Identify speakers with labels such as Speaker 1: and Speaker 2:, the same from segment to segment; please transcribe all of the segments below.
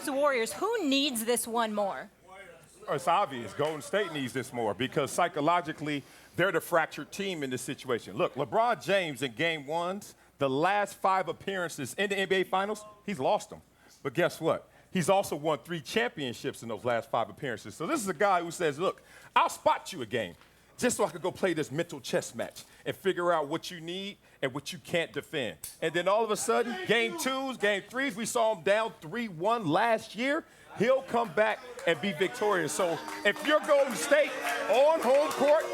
Speaker 1: Cavs-Warriors, who needs this one more?
Speaker 2: It's obvious. Golden State needs this more because psychologically, they're the fractured team in this situation. Look, LeBron James in Game 1s, the last 5 appearances in the NBA Finals, he's lost them. But guess what? He's also won 3 championships in those last 5 appearances. So this is a guy who says, look, I'll spot you a game just so I could go play this mental chess match and figure out what you need and what you can't defend. And then all of a sudden, Game 2s, Game 3s, we saw him down 3-1 last year. He'll come back and be victorious. So if you're Golden State on home court,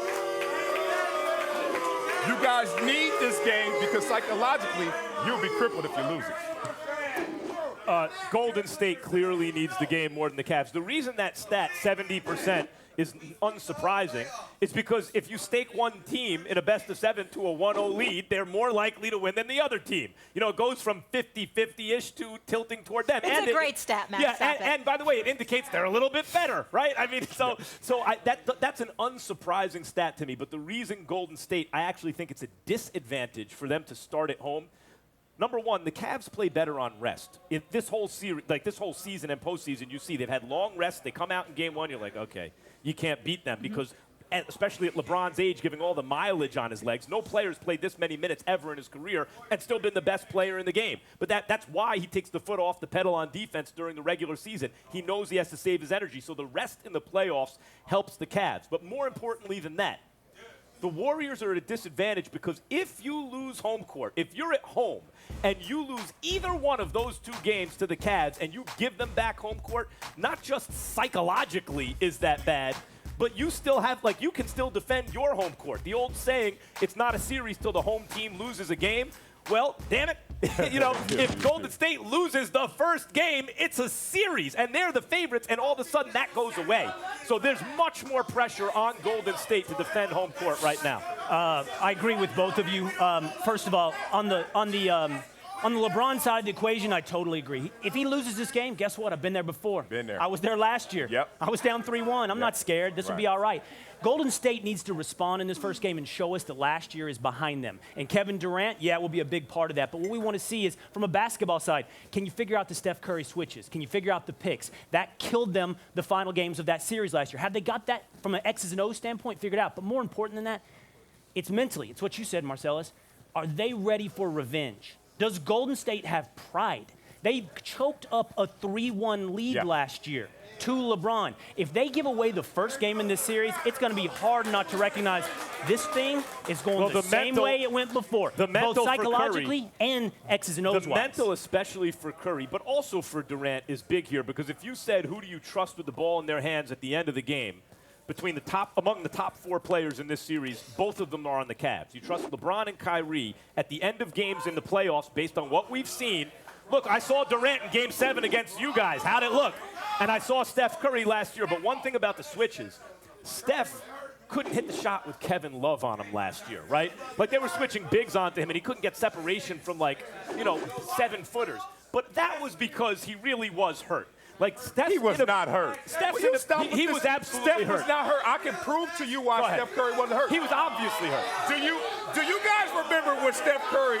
Speaker 2: you guys need this game because psychologically, you'll be crippled if you lose it.
Speaker 3: Golden State clearly needs the game more than the Cavs. The reason that stat, 70%, is unsurprising is because if you stake one team in a best-of-7 to a 1-0 lead, they're more likely to win than the other team. You know, it goes from 50-50-ish to tilting toward them.
Speaker 1: It's a great stat, Matt.
Speaker 3: Yeah, and by the way, it indicates they're a little bit better, right? I mean, that's an unsurprising stat to me. But the reason Golden State, I actually think it's a disadvantage for them to start at home. Number one, the Cavs play better on rest. In this whole series, like this whole season and postseason, you see they've had long rests. They come out in Game 1, you're like, okay, you can't beat them because, especially at LeBron's age, giving all the mileage on his legs, no player's played this many minutes ever in his career and still been the best player in the game. But that's why he takes the foot off the pedal on defense during the regular season. He knows he has to save his energy. So the rest in the playoffs helps the Cavs. But more importantly than that, the Warriors are at a disadvantage because if you lose home court, if you're at home and you lose either one of those 2 games to the Cavs and you give them back home court, not just psychologically is that bad, but you still have, like, you can still defend your home court. The old saying, it's not a series till the home team loses a game. Well, damn it, you know, if Golden State loses the first game, it's a series, and they're the favorites, and all of a sudden that goes away. So there's much more pressure on Golden State to defend home court right now.
Speaker 4: I agree with both of you. First of all, on the LeBron side of the equation, I totally agree. If he loses this game, guess what? I've been there before.
Speaker 2: Been there.
Speaker 4: I was there last year.
Speaker 2: Yep.
Speaker 4: I was down 3-1. I'm not scared. This will be all right. Golden State needs to respond in this first game and show us that last year is behind them. And Kevin Durant, yeah, will be a big part of that. But what we want to see is, from a basketball side, can you figure out the Steph Curry switches? Can you figure out the picks? That killed them the final games of that series last year. Have they got that from an X's and O's standpoint figured out? But more important than that, it's mentally. It's what you said, Marcellus. Are they ready for revenge? Does Golden State have pride? They choked up a 3-1 lead last year to LeBron. If they give away the first game in this series, it's going to be hard not to recognize this thing is going the same way it went before, both psychologically and X's and O's.
Speaker 3: The mental, especially for Curry, but also for Durant, is big here because if you said, who do you trust with the ball in their hands at the end of the game, among the top 4 players in this series, both of them are on the Cavs. You trust LeBron and Kyrie at the end of games in the playoffs based on what we've seen. Look, I saw Durant in Game 7 against you guys. How'd it look? And I saw Steph Curry last year. But one thing about the switches, Steph couldn't hit the shot with Kevin Love on him last year, right? Like they were switching bigs onto him, and he couldn't get separation from 7-footers. But that was because he really was hurt. Like Steph,
Speaker 2: he was not hurt.
Speaker 3: He was absolutely hurt.
Speaker 2: Steph was not hurt. I can prove to you why Steph Curry wasn't hurt.
Speaker 3: He was obviously hurt.
Speaker 2: Do you guys remember when Steph Curry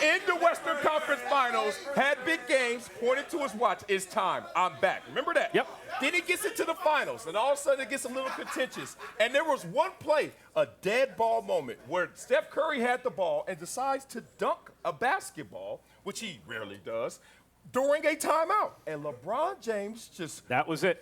Speaker 2: in the Western Conference Finals had big games, pointed to his watch, it's time, I'm back. Remember that?
Speaker 3: Yep.
Speaker 2: Then he gets into the finals, and all of a sudden it gets a little contentious. And there was one play, a dead ball moment, where Steph Curry had the ball and decides to dunk a basketball, which he rarely does, during a timeout. And LeBron James just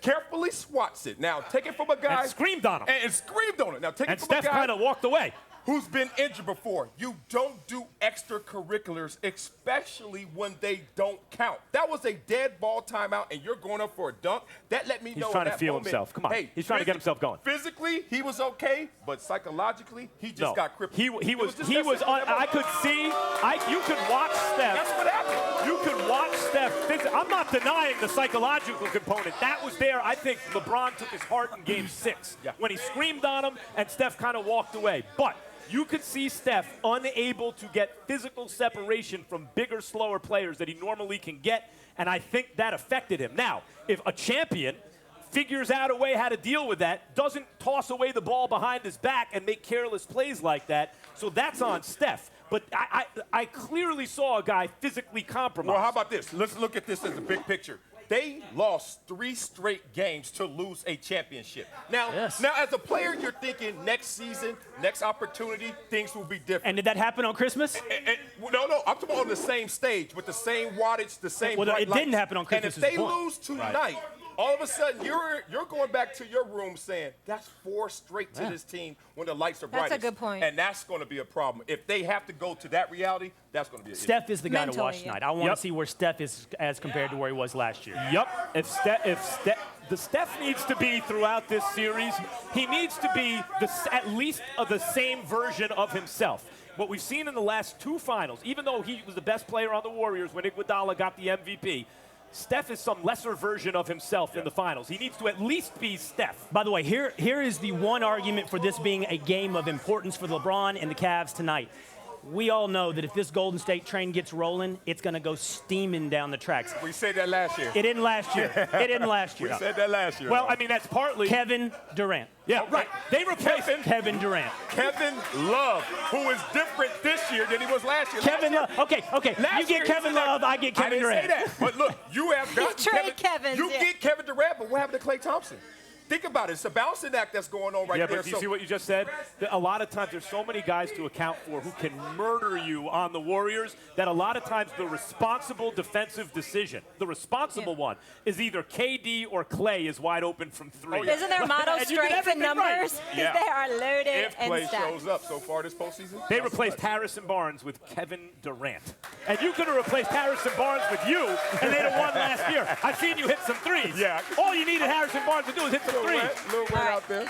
Speaker 2: carefully swats it. Now, take it from a guy.
Speaker 3: And screamed on him.
Speaker 2: And screamed on it. Now, take it from
Speaker 3: Steph
Speaker 2: a guy.
Speaker 3: And Steph kind of walked away.
Speaker 2: Who's been injured before. You don't do extracurriculars, especially when they don't count. That was a dead ball timeout, and you're going up for a dunk. That let me know
Speaker 3: he's trying to feel
Speaker 2: moment,
Speaker 3: himself. Come on.
Speaker 2: Hey,
Speaker 3: he's trying to get himself going.
Speaker 2: Physically, he was okay, but psychologically, he just got crippled.
Speaker 3: He was I could see. You could watch Steph.
Speaker 2: That's what happened.
Speaker 3: You could watch Steph. I'm not denying the psychological component. That was there. I think LeBron took his heart in Game 6 when he screamed on him, and Steph kind of walked away. But you could see Steph unable to get physical separation from bigger, slower players that he normally can get, and I think that affected him. Now, if a champion figures out a way how to deal with that, doesn't toss away the ball behind his back and make careless plays like that, so that's on Steph. But I clearly saw a guy physically compromised.
Speaker 2: Well, how about this? Let's look at this as a big picture. they lost 3 straight games to lose a championship. Now,
Speaker 4: Yes.
Speaker 2: now as a player, you're thinking next season, next opportunity, things will be different.
Speaker 4: And did that happen on Christmas?
Speaker 2: No, I'm talking on the same stage with the same wattage, the same
Speaker 4: Well,
Speaker 2: bright
Speaker 4: it didn't
Speaker 2: lights.
Speaker 4: happen on Christmas
Speaker 2: And if
Speaker 4: is
Speaker 2: they
Speaker 4: the point.
Speaker 2: lose tonight, all of a sudden you're going back to your room saying, that's 4 straight to this team when the lights are
Speaker 1: That's a
Speaker 2: brightest.
Speaker 1: good point.
Speaker 2: And that's going to be a problem. If they have to go to that reality, that's going to be an issue.
Speaker 4: Steph is the guy to
Speaker 1: Mentally,
Speaker 4: watch
Speaker 1: yeah.
Speaker 4: tonight. I want to
Speaker 3: Yep.
Speaker 4: see where Steph is as compared to where he was last year.
Speaker 3: Yep. The Steph needs to be throughout this series. He needs to be at least the same version of himself. What we've seen in the last 2 finals, even though he was the best player on the Warriors when Iguodala got the MVP, Steph is some lesser version of himself in the finals. He needs to at least be Steph.
Speaker 4: By the way, here is the one argument for this being a game of importance for LeBron and the Cavs tonight. We all know that if this Golden State train gets rolling, it's going to go steaming down the tracks.
Speaker 2: We said that last year.
Speaker 4: It didn't last year. It didn't last year.
Speaker 2: We said that last year.
Speaker 3: Well, I mean, that's partly.
Speaker 4: Kevin Durant.
Speaker 3: Yeah, right. They replaced
Speaker 4: Kevin Durant.
Speaker 2: Kevin Love, who is different this year than he was last year.
Speaker 4: Kevin Love. Okay.
Speaker 2: Last
Speaker 4: You
Speaker 2: year
Speaker 4: get
Speaker 2: he
Speaker 4: Kevin
Speaker 2: said that.
Speaker 4: Love, I get Kevin
Speaker 2: I didn't
Speaker 4: Durant.
Speaker 2: say that. But look, you have got
Speaker 1: trade Kevins,
Speaker 2: You
Speaker 1: yeah.
Speaker 2: get Kevin Durant, but what happened to Klay Thompson? Think about it. It's a balancing act that's going on right
Speaker 3: Yeah,
Speaker 2: there.
Speaker 3: but you see what you just said? A lot of times there's so many guys to account for who can murder you on the Warriors that a lot of times the responsible defensive decision, the responsible one, is either KD or Clay is wide open from 3.
Speaker 1: Isn't their motto
Speaker 3: And you did
Speaker 1: strength in
Speaker 3: everything right.
Speaker 1: numbers?
Speaker 2: Yeah.
Speaker 1: They are loaded
Speaker 2: if
Speaker 1: and
Speaker 2: Klay
Speaker 1: stacked.
Speaker 2: shows up so far this postseason.
Speaker 3: They
Speaker 2: that's
Speaker 3: replaced
Speaker 2: clutch.
Speaker 3: Harrison Barnes with Kevin Durant. And you could have replaced Harrison Barnes with you, and they'd have won last year. I've seen you hit some threes.
Speaker 2: Yeah.
Speaker 3: All you needed Harrison Barnes to do is hit some threes.
Speaker 2: Little wet out there.